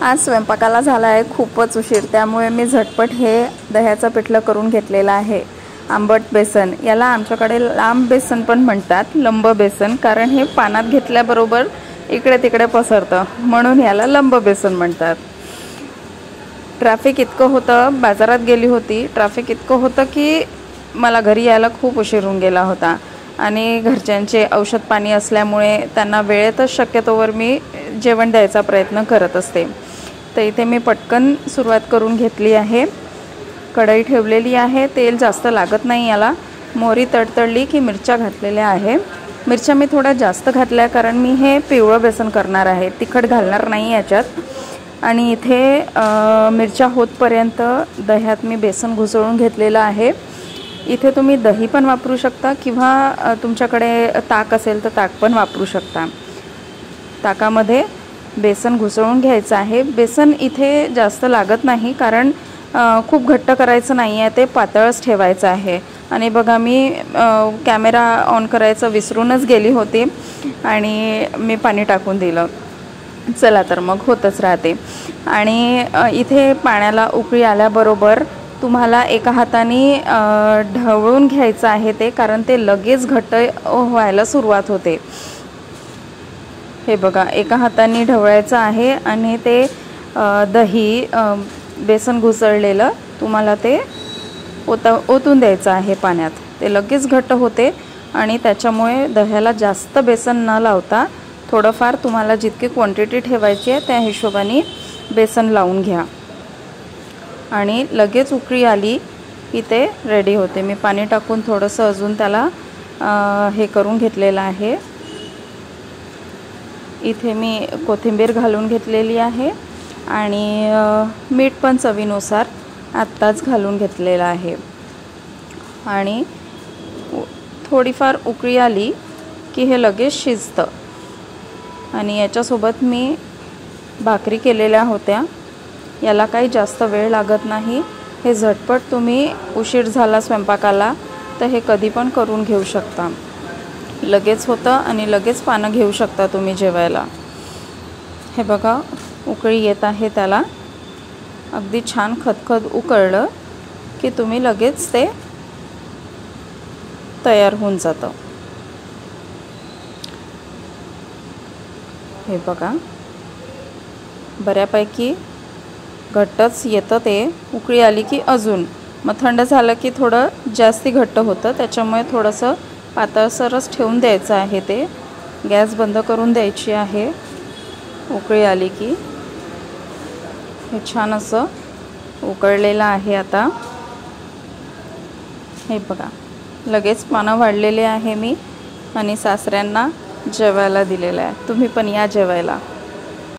आज स्वयंपाकाला झाला आहे खूपच उशीर, त्यामुळे मी झटपट हे दह्याचं पिठलं करून घेतलेलं आहे। आंबट बेसन, याला आमच्याकडे लांब बेसन पण म्हणतात, लंब बेसन, कारण हे पाण्यात घेतल्याबरोबर इकडे तिकडे पसरतं, म्हणून याला लंब बेसन म्हणतात। ट्रॅफिक इतकं होतं, बाजारात गेली होती, ट्रॅफिक इतकं होतं की मला घरी यायला खूप उशीर होऊन गेला होता आणि घरच्यांचे औषध पाणी असल्यामुळे त्यांना वेळेतच शक्यतोवर मी जेवण द्यायचा प्रयत्न करत असते। तर इथे मी पटकन सुरुवात करून घेतली आहे। कढई ठेवलेली आहे, तेल जास्त लागत नाही याला। मोहरी तडतडली की मिरच्या घातलेल्या आहे। मिरच्या मी थोड्या जास्त घातल्या कारण मी हे पिवळं बेसन करणार आहे, तिखट घालणार नाही याच्यात। आणि इथे मिरच्या होतपर्यंत दह्यात मी बेसन घुसळून घेतलेलं आहे। इथे तुम्ही दही पण वापरू शकता किंवा तुमच्याकडे ताक असेल तर ताक पण वापरू शकता। ताकामध्ये बेसन घुसळून घ्यायचं आहे। बेसन इथे जास्त लागत नाही कारण खूप घट्ट करायचं नाही आहे, ते पातळच ठेवायचं आहे। आणि बघा मी कॅमेरा ऑन करायचं विसरूनच गेली होती आणि मी पाणी टाकून दिलं। चला तर मग होतच राहते। आणि इथे पाण्याला उकळी आल्याबरोबर तुम्हाला एका हाताने ढवळून घ्यायचं आहे ते, कारण ते लगेच घट्ट व्हायला सुरुवात होते। हे बघा एका हाताने ढवळायचं आहे आणि ते दही बेसन घुसळलेलं तुम्हाला ते ओतून द्यायचं आहे पाण्यात। ते लगेच घट्ट होते आणि त्याच्यामुळे दह्याला जास्त बेसन न लावता थोडंफार तुम्हाला जितकी क्वांटिटी ठेवायची आहे त्या हिशोबाने बेसन लावून घ्या। आणि लगेच उकळी आली की ते रेडी होते। मी पाणी टाकून थोडंसं अजून त्याला हे करून घेतलेलं आहे। इथे मी कोथिंबीर घालून घेतलेली आहे आणि मीठ पण चवीनुसार आत्ताच घालून घेतलेलं आहे। आणि थोडीफार उकळी आली की हे लगेच शिजतं। आणि याच्यासोबत मी भाकरी केलेल्या होत्या, याला काही जास्त वेळ लागत नाही। हे झटपट तुम्ही उशीर झाला स्वयंपाकाला तर हे कधी पण करून घेऊ शकता, लगेच होतं आणि लगेच पानं घेऊ शकता तुम्ही जेवायला। हे बघा उकळी येत आहे त्याला, अगदी छान खदखद उकळलं की तुम्ही लगेच ते तयार होऊन जातं। हे बघा बऱ्यापैकी घट्टच येतं ते, उकळी आली की अजून, मग थंड झालं की थोडं जास्ती घट्ट होतं, त्याच्यामुळे थोडंसं पातळसरच ठेवून द्यायचं आहे ते। गॅस बंद करून द्यायची आहे उकळी आली की। हे छान असं उकळलेलं आहे आता। हे बघा लगेच पानं वाढलेले आहे मी आणि सासऱ्यांना जेवायला दिलेलं आहे। तुम्ही पण या जेवायला।